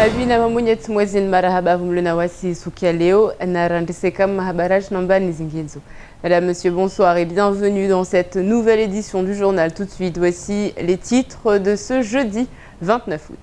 Avina mamunyet mwezi marahaba vumluna wasi sukia leo narandiseka mahabaraj nambani zinginzo. Madame, monsieur, bonsoir et bienvenue dans cette nouvelle édition du journal. Tout de suite, voici les titres de ce jeudi 29 août.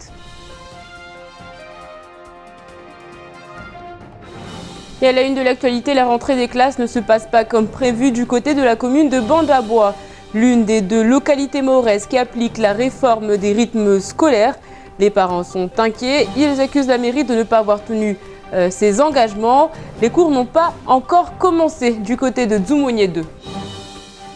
Et à la une de l'actualité, la rentrée des classes ne se passe pas comme prévu du côté de la commune de Bandabois. L'une des deux localités mahorais qui applique la réforme des rythmes scolaires. Les parents sont inquiets, ils accusent la mairie de ne pas avoir tenu ses engagements. Les cours n'ont pas encore commencé du côté de Dzoumogné 2.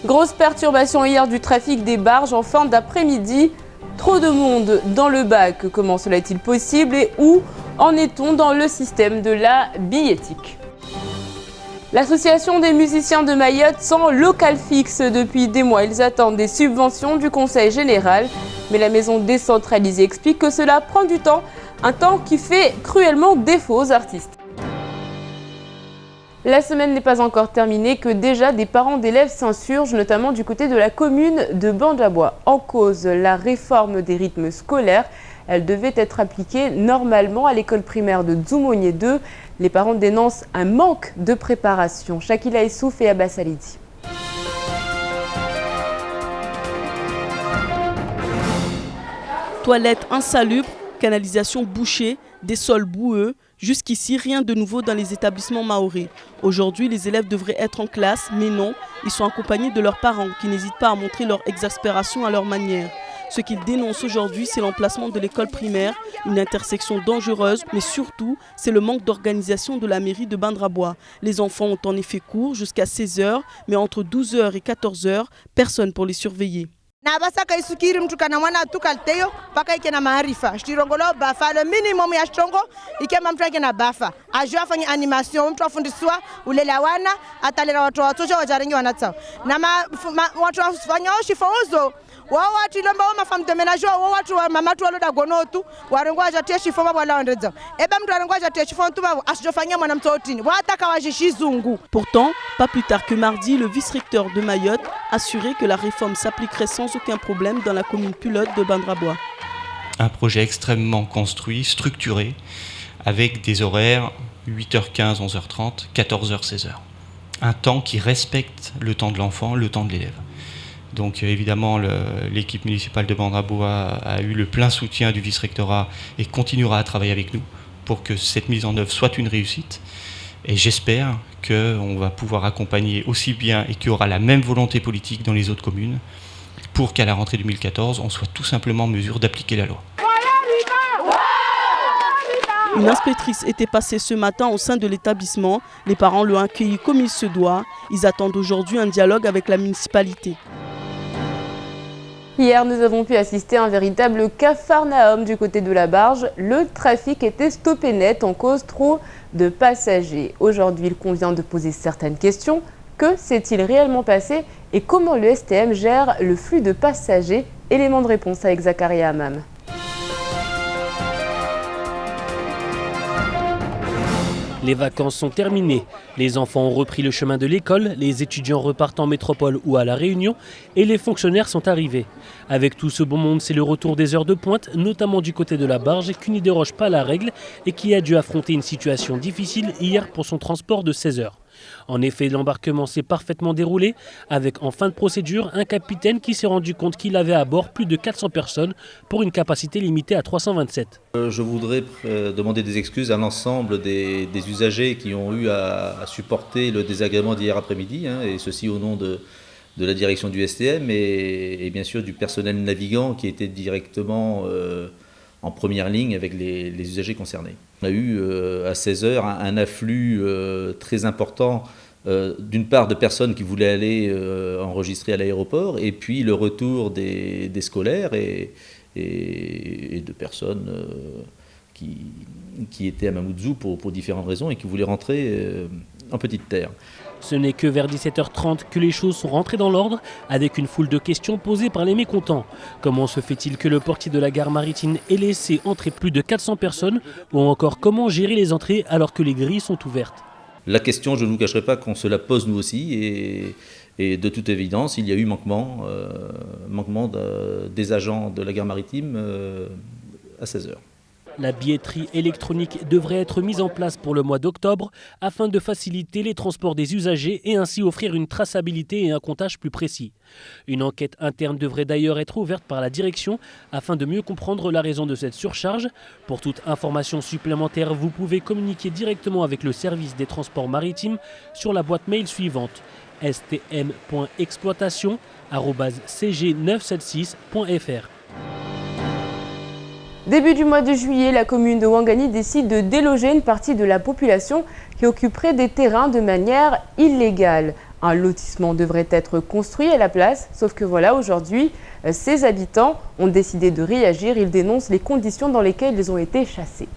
Grosse perturbation hier du trafic des barges en fin d'après-midi. Trop de monde dans le bac, comment cela est-il possible et où en est-on dans le système de la billettique? L'association des musiciens de Mayotte sans local fixe depuis des mois. Ils attendent des subventions du Conseil général. Mais la maison décentralisée explique que cela prend du temps, un temps qui fait cruellement défaut aux artistes. La semaine n'est pas encore terminée que déjà des parents d'élèves s'insurgent, notamment du côté de la commune de Bandabois. En cause, la réforme des rythmes scolaires. Elle devait être appliquée normalement à l'école primaire de Dzoumogné 2. Les parents dénoncent un manque de préparation. Shakila Issouf et Abbas Alidi. Toilettes insalubres, canalisations bouchées, des sols boueux. Jusqu'ici, rien de nouveau dans les établissements mahorais. Aujourd'hui, les élèves devraient être en classe, mais non, ils sont accompagnés de leurs parents qui n'hésitent pas à montrer leur exaspération à leur manière. Ce qu'ils dénoncent aujourd'hui, c'est l'emplacement de l'école primaire, une intersection dangereuse, mais surtout, c'est le manque d'organisation de la mairie de Bandabois. Les enfants ont en effet cours jusqu'à 16h, mais entre 12h et 14h, personne pour les surveiller. Na basa kai sukiri mtu kana mwana tukalteyo paka ike na maarifa shtirongolo bafa le minimum ya shtongo ikema mtu ake na bafa ajua afanye animation mtu afundiswa ulela wana atalera watu watoto wajarengi wanatsa na watu wafanya shifozo wao watu lomba wa mafam de ménage wao watu wa mama tu waloda gonotu warengo ajatie shifo baba la ndeza eba mtu arengo ajatie shifo tu baba asijofanya mwana mtotini wataka wajishizungu. Pourtant, pas plus tard que mardi, le vice-recteur de Mayotte assurait que la réforme s'appliquerait sans aucun problème dans la commune pilote de Bandabois. Un projet extrêmement construit, structuré, avec des horaires 8h15, 11h30, 14h, 16h. Un temps qui respecte le temps de l'enfant, le temps de l'élève. Donc évidemment, l'équipe municipale de Bandabois a eu le plein soutien du vice-rectorat et continuera à travailler avec nous pour que cette mise en œuvre soit une réussite. Et j'espère qu'on va pouvoir accompagner aussi bien et qu'il y aura la même volonté politique dans les autres communes pour qu'à la rentrée 2014, on soit tout simplement en mesure d'appliquer la loi. Une inspectrice était passée ce matin au sein de l'établissement. Les parents l'ont accueilli comme il se doit. Ils attendent aujourd'hui un dialogue avec la municipalité. Hier, nous avons pu assister à un véritable capharnaüm du côté de la barge. Le trafic était stoppé net en cause trop de passagers. Aujourd'hui, il convient de poser certaines questions. Que s'est-il réellement passé et comment le STM gère le flux de passagers? Élément de réponse avec Zakaria Hamam. Les vacances sont terminées. Les enfants ont repris le chemin de l'école, les étudiants repartent en métropole ou à La Réunion et les fonctionnaires sont arrivés. Avec tout ce bon monde, c'est le retour des heures de pointe, notamment du côté de la barge qui n'y déroge pas à la règle et qui a dû affronter une situation difficile hier pour son transport de 16 heures. En effet, l'embarquement s'est parfaitement déroulé avec en fin de procédure un capitaine qui s'est rendu compte qu'il avait à bord plus de 400 personnes pour une capacité limitée à 327. Je voudrais demander des excuses à l'ensemble des usagers qui ont eu à supporter le désagrément d'hier après-midi, et ceci au nom de la direction du STM et bien sûr du personnel navigant qui était directement en première ligne avec les usagers concernés. On a eu à 16h un afflux très important d'une part de personnes qui voulaient aller enregistrer à l'aéroport et puis le retour des scolaires et de personnes qui étaient à Mamoudzou pour différentes raisons et qui voulaient rentrer en petite terre. Ce n'est que vers 17h30 que les choses sont rentrées dans l'ordre avec une foule de questions posées par les mécontents. Comment se fait-il que le portier de la gare maritime ait laissé entrer plus de 400 personnes ou encore comment gérer les entrées alors que les grilles sont ouvertes? La question, je ne vous cacherai pas qu'on se la pose nous aussi et de toute évidence, il y a eu manquement des agents de la gare maritime à 16h. La billetterie électronique devrait être mise en place pour le mois d'octobre afin de faciliter les transports des usagers et ainsi offrir une traçabilité et un comptage plus précis. Une enquête interne devrait d'ailleurs être ouverte par la direction afin de mieux comprendre la raison de cette surcharge. Pour toute information supplémentaire, vous pouvez communiquer directement avec le service des transports maritimes sur la boîte mail suivante: stm.exploitation@cg976.fr. Début du mois de juillet, la commune de Ouangani décide de déloger une partie de la population qui occuperait des terrains de manière illégale. Un lotissement devrait être construit à la place, sauf que voilà, aujourd'hui, ces habitants ont décidé de réagir. Ils dénoncent les conditions dans lesquelles ils ont été chassés.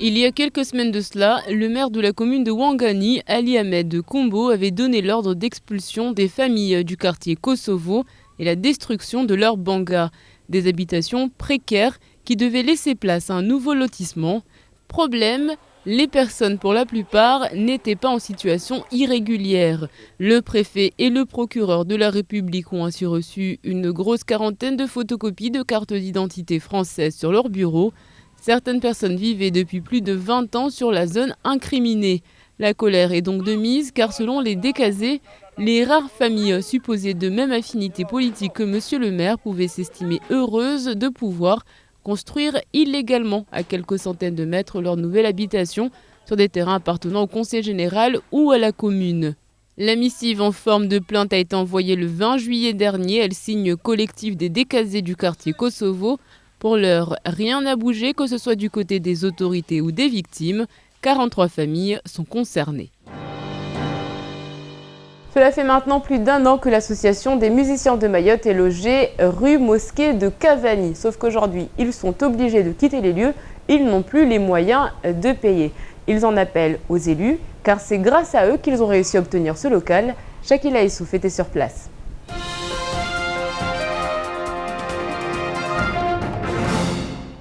Il y a quelques semaines de cela, le maire de la commune de Ouangani, Ali Ahmed Kombo, avait donné l'ordre d'expulsion des familles du quartier Kosovo et la destruction de leurs bangas, des habitations précaires qui devaient laisser place à un nouveau lotissement. Problème, les personnes pour la plupart n'étaient pas en situation irrégulière. Le préfet et le procureur de la République ont ainsi reçu une grosse quarantaine de photocopies de cartes d'identité françaises sur leur bureau. Certaines personnes vivaient depuis plus de 20 ans sur la zone incriminée. La colère est donc de mise car selon les décasés, les rares familles supposées de même affinité politique que monsieur le maire pouvaient s'estimer heureuses de pouvoir construire illégalement à quelques centaines de mètres leur nouvelle habitation sur des terrains appartenant au conseil général ou à la commune. La missive en forme de plainte a été envoyée le 20 juillet dernier. Elle signe collectif des décasés du quartier Kosovo. Pour l'heure, rien n'a bougé, que ce soit du côté des autorités ou des victimes. 43 familles sont concernées. Cela fait maintenant plus d'1 an que l'association des musiciens de Mayotte est logée rue Mosquée de Cavani. Sauf qu'aujourd'hui, ils sont obligés de quitter les lieux. Ils n'ont plus les moyens de payer. Ils en appellent aux élus, car c'est grâce à eux qu'ils ont réussi à obtenir ce local. Shakila Issouf était sur place.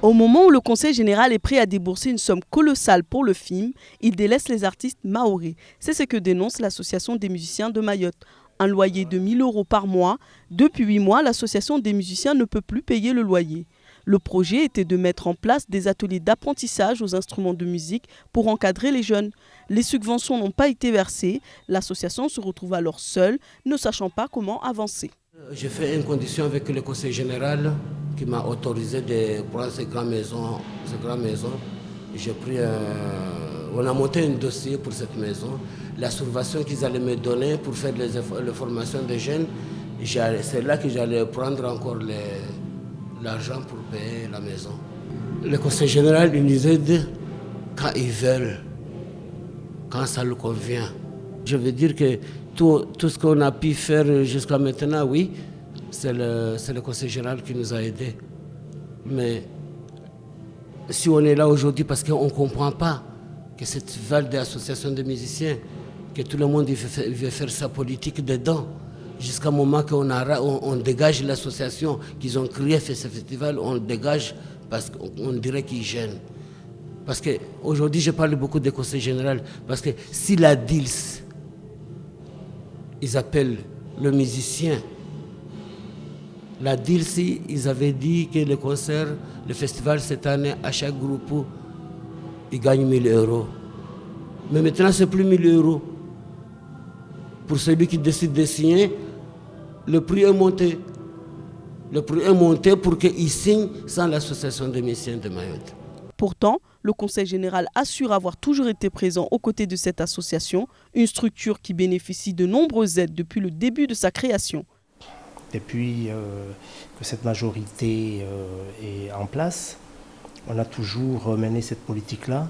Au moment où le Conseil général est prêt à débourser une somme colossale pour le film, il délaisse les artistes mahorais. C'est ce que dénonce l'association des musiciens de Mayotte. Un loyer de 1 000 € par mois. Depuis 8 mois, l'association des musiciens ne peut plus payer le loyer. Le projet était de mettre en place des ateliers d'apprentissage aux instruments de musique pour encadrer les jeunes. Les subventions n'ont pas été versées. L'association se retrouve alors seule, ne sachant pas comment avancer. J'ai fait une condition avec le conseil général qui m'a autorisé de prendre ces grandes maisons. On a monté un dossier pour cette maison. La subvention qu'ils allaient me donner pour faire les formations des jeunes, c'est là que j'allais prendre encore l'argent pour payer la maison. Le conseil général, il nous aide quand ils veulent, quand ça leur convient. Je veux dire que tout ce qu'on a pu faire jusqu'à maintenant, oui, c'est le conseil général qui nous a aidés. Mais si on est là aujourd'hui parce qu'on ne comprend pas que cette vague d'association de musiciens, que tout le monde veut faire sa politique dedans, jusqu'à un moment qu'on dégage l'association qu'ils ont créé, fait ce festival, on le dégage parce qu'on dirait qu'ils gênent. Parce qu'aujourd'hui, je parle beaucoup des conseils généraux, parce que si la DILS, ils appellent le musicien. La DILS, ils avaient dit que le concert, le festival cette année, à chaque groupe, ils gagnent 1 000 €. Mais maintenant, c'est plus 1 000 €. Pour celui qui décide de signer, le prix est monté. Le prix est monté pour qu'il signe sans l'association des musiciens de Mayotte. Pourtant, le Conseil général assure avoir toujours été présent aux côtés de cette association, une structure qui bénéficie de nombreuses aides depuis le début de sa création. Depuis que cette majorité est en place, on a toujours mené cette politique-là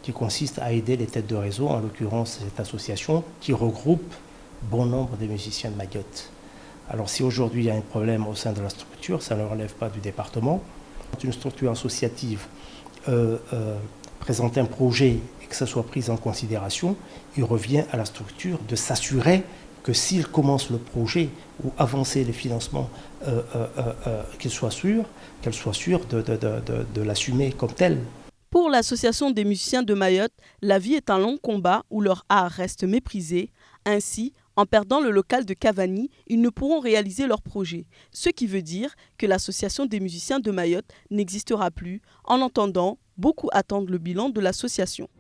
qui consiste à aider les têtes de réseau, en l'occurrence cette association qui regroupe bon nombre de musiciens de Mayotte. Alors si aujourd'hui il y a un problème au sein de la structure, ça ne relève pas du département. Une structure associative présente un projet et que ça soit pris en considération, il revient à la structure de s'assurer que s'il commence le projet ou avancer les financements, qu'elle soit sûre de l'assumer comme tel. Pour l'association des musiciens de Mayotte, la vie est un long combat où leur art reste méprisé. Ainsi, En perdant le local de Cavani, ils ne pourront réaliser leur projet, ce qui veut dire que l'association des musiciens de Mayotte n'existera plus. En attendant, beaucoup attendent le bilan de l'association.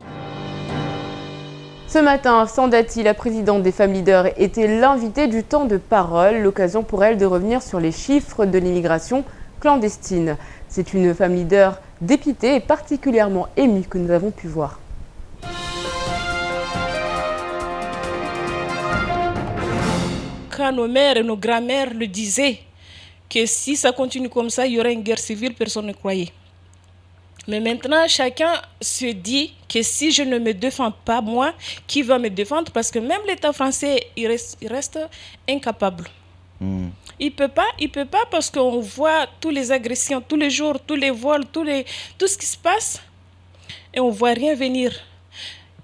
Ce matin, Sandati, la présidente des Femmes Leaders, était l'invitée du temps de parole, l'occasion pour elle de revenir sur les chiffres de l'immigration clandestine. C'est une femme leader dépitée et particulièrement émue que nous avons pu voir. Quand nos mères et nos grands-mères le disaient, que si ça continue comme ça, il y aurait une guerre civile, personne ne croyait. Mais maintenant, chacun se dit que si je ne me défends pas, moi, qui va me défendre? Parce que même l'État français, il reste incapable. Il peut pas parce qu'on voit toutes les agressions, tous les jours, tous les vols, tout ce qui se passe, et on ne voit rien venir.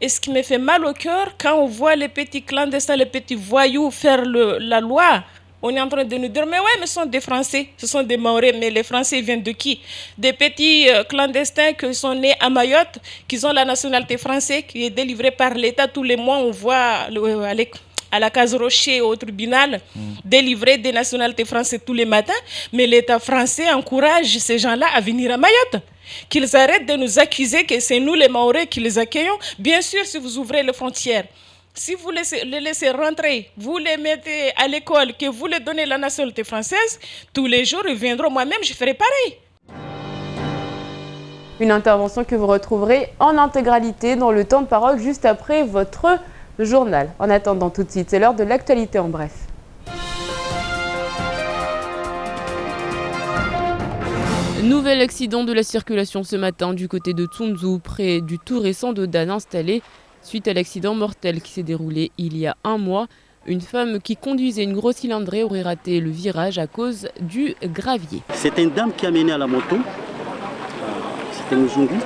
Et ce qui me fait mal au cœur, quand on voit les petits clandestins, les petits voyous faire la loi, on est en train de nous dire, mais ouais, mais ce sont des Français, ce sont des Maorais, mais les Français viennent de qui? Des petits clandestins qui sont nés à Mayotte, qui ont la nationalité française, qui est délivrée par l'État. Tous les mois, on voit à la case Rocher, au tribunal, délivrer des nationalités françaises tous les matins, mais l'État français encourage ces gens-là à venir à Mayotte. Qu'ils arrêtent de nous accuser que c'est nous les Maorais qui les accueillons. Bien sûr, si vous ouvrez les frontières, si vous les laissez rentrer, vous les mettez à l'école, que vous les donnez la nationalité française, tous les jours ils viendront. Moi-même, je ferai pareil. Une intervention que vous retrouverez en intégralité dans le temps de parole juste après votre journal. En attendant tout de suite, c'est l'heure de l'actualité en bref. Nouvel accident de la circulation ce matin du côté de Tsunzu, près du tout récent de Dan installé suite à l'accident mortel qui s'est déroulé il y a un mois. Une femme qui conduisait une grosse cylindrée aurait raté le virage à cause du gravier. C'était une dame qui a mené à la moto, c'était Muzungu,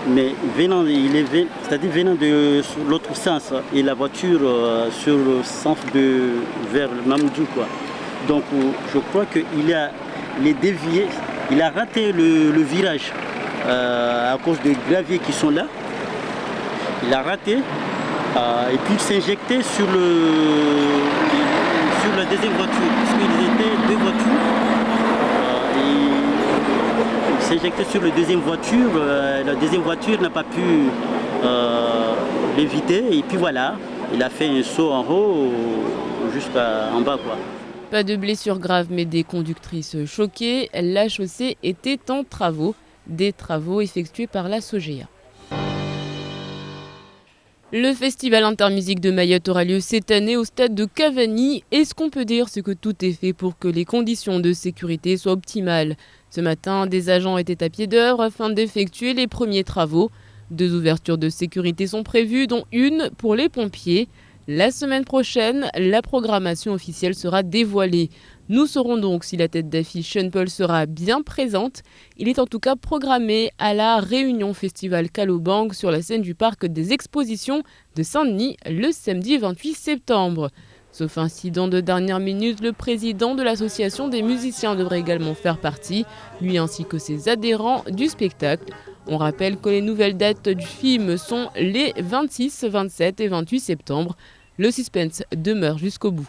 mais venant de l'autre sens, et la voiture sur le sens vers Mamoudou, quoi. Donc je crois qu'il a dévié. Il a raté le virage à cause des graviers qui sont là. Il a raté et puis il s'est injecté sur la deuxième voiture, parce qu'ils étaient deux voitures. Il s'est injecté sur la deuxième voiture n'a pas pu l'éviter et puis voilà, il a fait un saut en haut jusqu'en bas, quoi. Pas de blessures graves, mais des conductrices choquées. La chaussée était en travaux, des travaux effectués par la Sogea. Le festival intermusique de Mayotte aura lieu cette année au stade de Cavani. Et ce qu'on peut dire, c'est que tout est fait pour que les conditions de sécurité soient optimales. Ce matin, des agents étaient à pied d'œuvre afin d'effectuer les premiers travaux. 2 ouvertures de sécurité sont prévues, dont une pour les pompiers. La semaine prochaine, la programmation officielle sera dévoilée. Nous saurons donc si la tête d'affiche Sean Paul sera bien présente. Il est en tout cas programmé à la Réunion Festival Kalobang sur la scène du parc des expositions de Saint-Denis le samedi 28 septembre. Sauf incident de dernière minute, le président de l'association des musiciens devrait également faire partie, lui ainsi que ses adhérents du spectacle. On rappelle que les nouvelles dates du film sont les 26, 27 et 28 septembre. Le suspense demeure jusqu'au bout.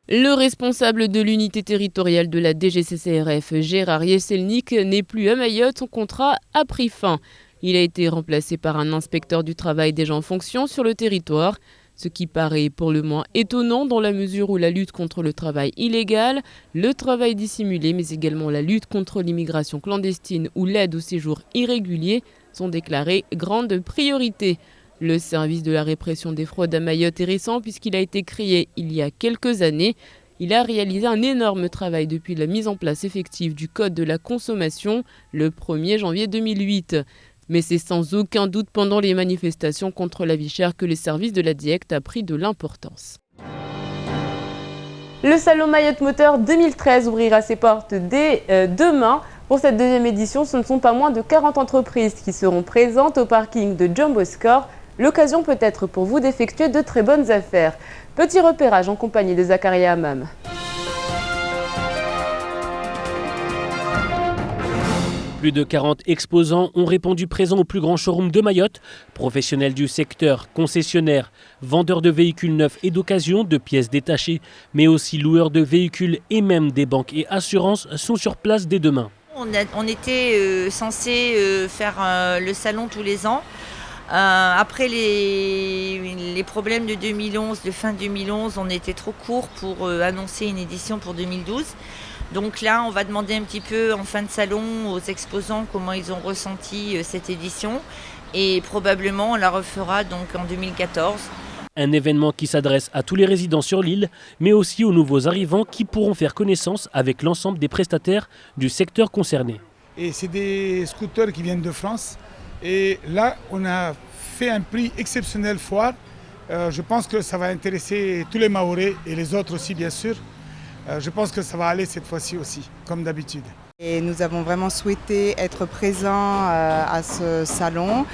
Le responsable de l'unité territoriale de la DGCCRF, Gérard Yeselnik, n'est plus à Mayotte. Son contrat a pris fin. Il a été remplacé par un inspecteur du travail déjà en fonction sur le territoire. Ce qui paraît pour le moins étonnant dans la mesure où la lutte contre le travail illégal, le travail dissimulé, mais également la lutte contre l'immigration clandestine ou l'aide au séjour irrégulier sont déclarées grande priorité. Le service de la répression des fraudes à Mayotte est récent puisqu'il a été créé il y a quelques années. Il a réalisé un énorme travail depuis la mise en place effective du Code de la consommation le 1er janvier 2008. Mais c'est sans aucun doute pendant les manifestations contre la vie chère que les services de la DIECT a pris de l'importance. Le salon Mayotte Moteur 2013 ouvrira ses portes dès demain. Pour cette deuxième édition, ce ne sont pas moins de 40 entreprises qui seront présentes au parking de Jumbo Score. L'occasion peut être pour vous d'effectuer de très bonnes affaires. Petit repérage en compagnie de Zakaria Hammam. Plus de 40 exposants ont répondu présents au plus grand showroom de Mayotte. Professionnels du secteur, concessionnaires, vendeurs de véhicules neufs et d'occasion, de pièces détachées, mais aussi loueurs de véhicules et même des banques et assurances sont sur place dès demain. On était censé faire le salon tous les ans. Après les problèmes de 2011, de fin 2011, on était trop court pour annoncer une édition pour 2012. Donc là, on va demander un petit peu en fin de salon aux exposants comment ils ont ressenti cette édition. Et probablement, on la refera donc en 2014. Un événement qui s'adresse à tous les résidents sur l'île, mais aussi aux nouveaux arrivants qui pourront faire connaissance avec l'ensemble des prestataires du secteur concerné. Et c'est des scooters qui viennent de France. Et là, on a fait un prix exceptionnel foire. Je pense que ça va intéresser tous les Mahorais et les autres aussi, bien sûr. Je pense que ça va aller cette fois-ci aussi, comme d'habitude. Et nous avons vraiment souhaité être présents à ce salon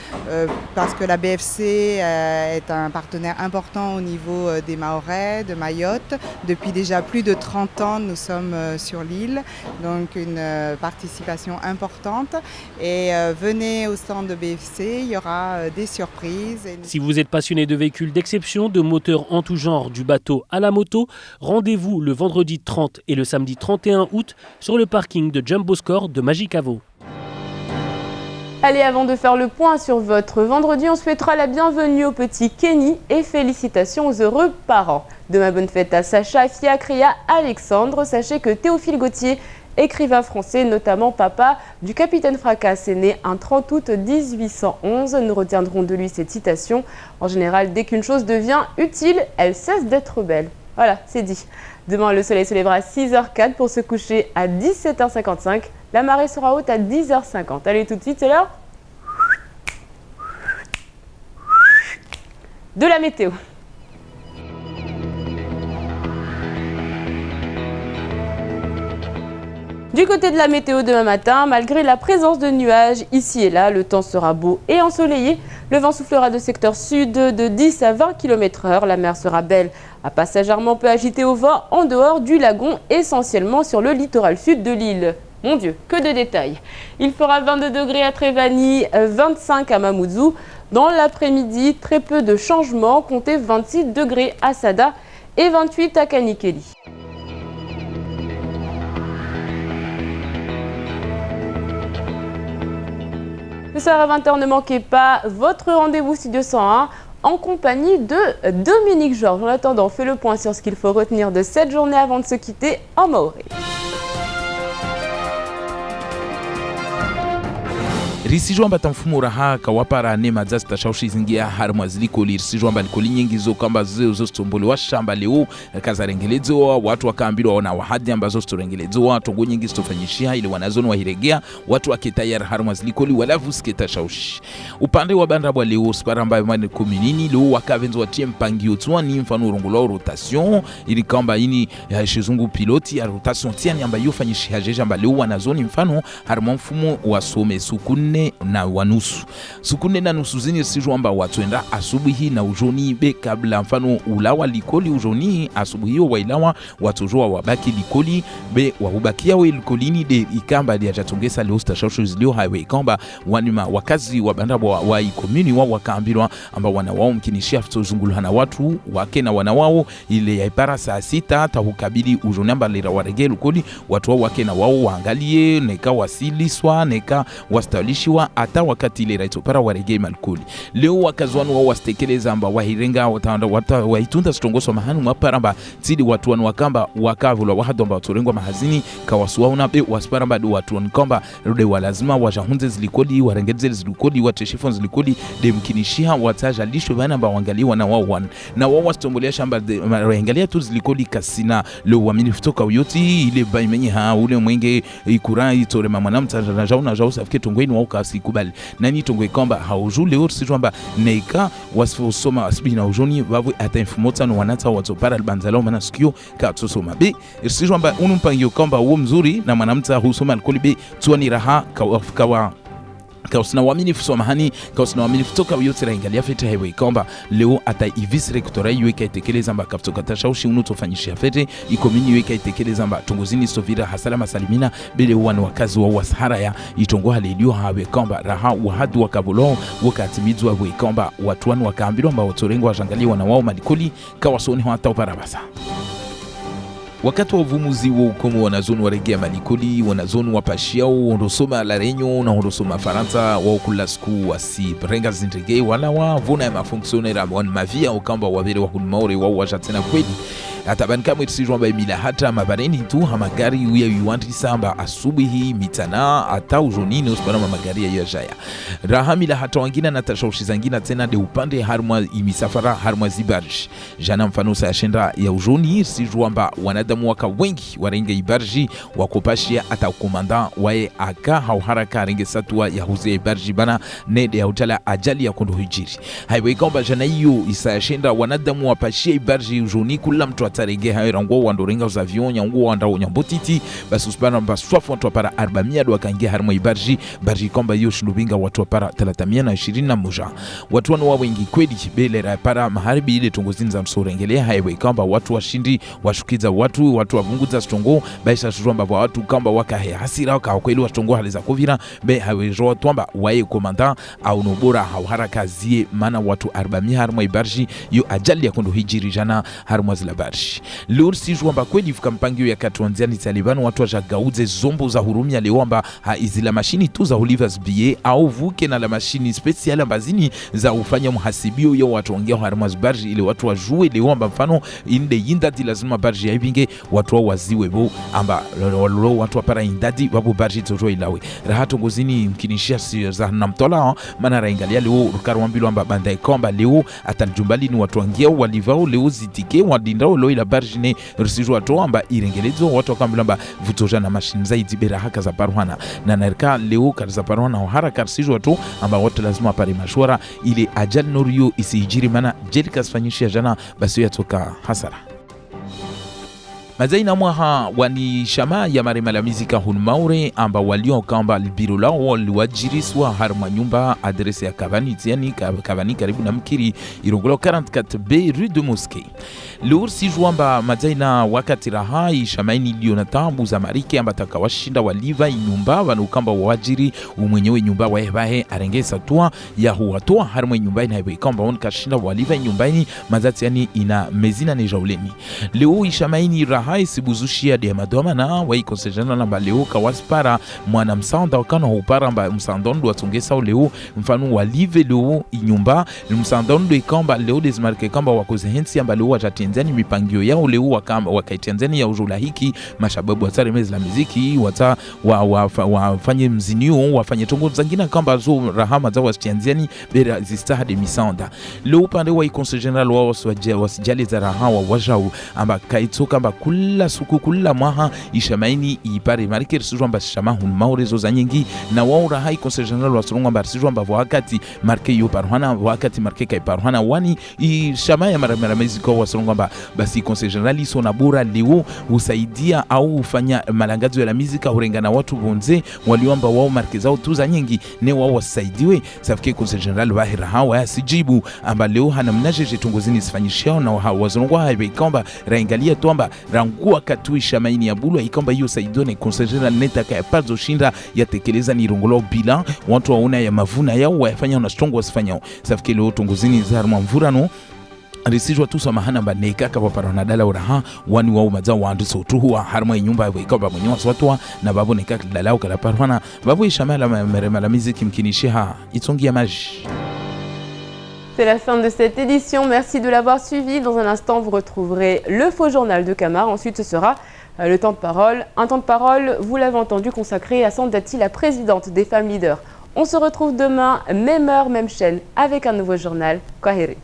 parce que la BFC est un partenaire important au niveau des Mahorais, de Mayotte. Depuis déjà plus de 30 ans, nous sommes sur l'île, donc une participation importante. Et venez au stand de BFC, il y aura des surprises. Si vous êtes passionné de véhicules d'exception, de moteurs en tout genre, du bateau à la moto, rendez-vous le vendredi 30 et le samedi 31 août sur le parking de Jumbo Score de Magicavo. Allez, avant de faire le point sur votre vendredi, on souhaitera la bienvenue au petit Kenny et félicitations aux heureux parents. Demain, bonne fête à Sacha, Fiacre et à Alexandre. Sachez que Théophile Gautier, écrivain français, notamment papa du capitaine Fracasse, est né un 30 août 1811. Nous retiendrons de lui cette citation. En général, dès qu'une chose devient utile, elle cesse d'être belle. Voilà, c'est dit. Demain, le soleil se lèvera à 6h04 pour se coucher à 17h55. La marée sera haute à 10h50. Allez, tout de suite, c'est l'heure de la météo. Du côté de la météo demain matin, malgré la présence de nuages ici et là, le temps sera beau et ensoleillé. Le vent soufflera de secteur sud de 10 à 20 km/h. La mer sera belle à passagèrement peu agitée au vent en dehors du lagon, essentiellement sur le littoral sud de l'île. Mon Dieu, que de détails. Il fera 22 degrés à Trévani, 25 à Mamoudzou. Dans l'après-midi, très peu de changements, comptez 26 degrés à Sada et 28 à Kanikeli. Ce soir à 20h, ne manquez pas votre rendez-vous Studio 101 en compagnie de Dominique Georges. En attendant, on fait le point sur ce qu'il faut retenir de cette journée avant de se quitter en Mahorais. risijwamba tamfumura haka wapara nema zazi tashaushi zingia harma ziliko risijwamba likoli nyingi zo kamba zo stombole wa shamba leo kazarengelezo watu wakaambiwa wana wahadi ambazo storengelezo watu go nyingi stofanyishia ile wanazoni wahiregea watu wakitayar harma ziliko wala vuske tashaushi upande wa banda bwa leo sparamba mane komunini leo wakavenzo watie mpangio twani mfano rongola rotation ili kamba ini shizungu piloti ya rotation tiani ambayo fanyishia jamba leo wanazoni mfano harma mfumo wa some sukune na wanusu sukune na nusu zini sijwamba watuenda asubuhi na ujoni be kabla mfano ulawa likoli ujoni asubuhi wailawa watujua wabaki likoli be wahubakia we likolini de ikamba dia jatongesa leo stashosho zilio highway kamba wanima wakazi wabanda wa ikomuni wa wakaambirwa amba wana wao mkinishia zungulana watu wake na wana wao ile ya ipara saa 6 tahukabili ujoni amba lera warege likoli watu wake na wao waangalie neka wasiliswa neka wastalishiwa ata wakati ile raito para warege malkuli leo wakazwanu wao wastekeleza amba wahirenga wata waitunda stongoso mahanu maparamba tidi watu wanu wakamba wakavulwa wahadomba waturengwa mahazini kawasuwauna be wasparamba do watu nkamba rude walazima wajahunze zilikodi warengeze zilikodi wateshifon zilikodi de mkinishia wataja lisho bana amba wangaliwa na wao na wao wastombolea shamba waangalia tu zilikodi kasina leo wamini kutoka uyoti ile baimenye ha ule mwenge ikura itore mwanamta na jauna jausa afike tongweni wao kasikubali nani tongwe kwamba hauju leo sijwamba neka wasfosoma asbina ujoni babu atamfumota no wanata watu para albanzalo mana sikio ka tusoma be sijwamba unumpangio kwamba uo mzuri na mwanamta husoma alkoli be tuani raha kawa kausina uaminifu samahani kausina uaminifu toka yote raingalia fete hewe kwamba leo ata ivis rektora iwe kaitekeleza mba kaptoka tashaushi unutofanyishia fete ikomini iwe kaitekeleza mba tunguzini sovira hasala masalimina bele wana wakazi wa wasahara ya itongo halilio hawe kwamba raha wahadu wakabulo wakatimizwa we kwamba watu wanu wakaambilwa mba watorengo wajangalia wana wao malikoli kawasoni hata uparabasa. Wakati wa uvumuzi wa ukomo wanazoni waregea malikoli, wanazoni wapashiao, ondosoma la renyo na ondosoma Faransa, wa ukula siku wasi brenga zindrege, wala wa vuna ya mafunksionera wan mavia ukamba wavere wa hunmaore wa wajatena kweli. Atabani kama itisijwa mba imila hata mabareni tu hamagari uya yuwanti samba asubuhi mitana ata ujonini uspana mamagari ya yajaya. Rahamila hata wangina na tashaushi zangina tena de upande harma imisafara harma zibarji. Jana mfanosa ya shenda ya ujoni sijwa mba wanadamu waka wengi warenga ibarji wakopashia ata ukomanda wae aka hauharaka renge satua ya huze ibarji bana nede ya utala ajali ya kondo hijiri. Haiwe kamba jana iyo isa ya shenda wanadamu wapashia ibarji ujoni kula mtu tarege hayo wandorenga za avion yango wandao nyambotiti basi usbana mba swafu watu para 400 wakangia harma ibarji barji kwamba hiyo shindubinga watu para 321 watu wanu wa wengi kweli bele para maharibi ile tongozini za msorengelea highway kwamba watu washindi washukiza watu wavunguza stongo baisha shuramba wa watu kwamba waka hasira waka kweli wastongo haliza kovira be highway roa twamba wae komanda au nobora hauharaka zie mana watu 400 harma ibarji yo ajali ya kondo hijiri jana harma zila barji lor sijwamba kweli fika mpangio ya katuanziani Taliban watu wajagauze zombo za hurumia leomba izila mashini tu za Oliver's BA au vuke na la mashini special ambazini za ufanya muhasibio ya watu ongea harmas barji ile watu wajue leomba mfano inde yindadi lazima barji ya ibinge watu waziwe bo amba lolo watu wapara indadi wabu barji toto ilawe rahato ngozini mkinishia si za namtola mana raingalia leo rukarwambilo amba bandai komba leo ataljumbali ni watu ongea walivao leo zitike wadindao lo ila barjine risijwa to amba irengelezo watu wakambulamba vutoja na mashini zaidi bera haka za paruhana na narika leo karza paruhana haraka risijwa to amba watu lazima pare mashwara ile ajali norio isijiri mana jelika sfanyishia jana basi yatoka hasara. Mazaina mwaha wani shama ya maremala mizika hunmaure amba walio kamba libiro lao waliwajiriswa harma nyumba adrese ya Kavani tiani Kavani karibu na Mkiri irongolo 44B rue de Mosquée. Lur sijwamba mazaina wakati rahai shamaini ilio na tambu za marike amba takawashinda waliva inyumba wanukamba wajiri umwenyewe nyumba wahebahe arengesa tua ya huwatoa harma nyumba ina hebe kamba wankashinda waliva inyumbaini mazati yani ina mezina ne jauleni. Leo ishamaini hai sibuzushia de madoma na waiko sejana na baleo kawaspara mwana msanda wakano upara mba msandondo watungesa leo mfano walive leo inyumba msandondo ikamba leo desmarke kamba wakoze hensi amba leo watatenzani mipangio yao leo wakamba wakaitenzani ya ujula hiki mashababu watare mezi la muziki wata wafanye mzinio wafanye tongo zangina kamba zo rahama za wasitianziani bera zistaha de misanda leo upande waiko sejana leo wasijali za rahawa wajau amba kaitoka amba kula suku kula maha ishamaini ipare marike risijwa mba shamahu maurezo za nyingi na waura hai conseil general wasirunga mba risijwa mba wakati marke yu paruhana wakati marke kai paruhana wani ishamaya maramezi kwa wasirunga mba basi conseil general iso na bura leo usaidia au ufanya malangazo ya la mizika hurenga na watu bonze waliwamba wao marke zao tu za nyingi ne wao wasaidiwe safike conseil general wahira hawa ya sijibu amba leo hana mnajeje tungozini sifanyishao na wazirunga haibe ikamba raingalia tuamba rangua katuisha maini ya bulu ikamba hiyo saidone konsejera neta kaya pazo shinda ya tekeleza ni rongolo bila watu waona ya mavuna yao wafanya na strong wasifanya safike leo tunguzini za mvurano risijwa tu samahana baneka kapa parana dala uraha wani wao mazao wandu sautu wa harma nyumba ikaba mwenyewe swatwa na babu neka dala kala parana babu ishamala meremala miziki mkinisha itongia maji. C'est la fin de cette édition, merci de l'avoir suivi. Dans un instant, vous retrouverez le faux journal de Camar. Ensuite, ce sera le temps de parole. Un temps de parole, vous l'avez entendu, consacré à Sandati, la présidente des femmes leaders. On se retrouve demain, même heure, même chaîne, avec un nouveau journal. Kwaheri.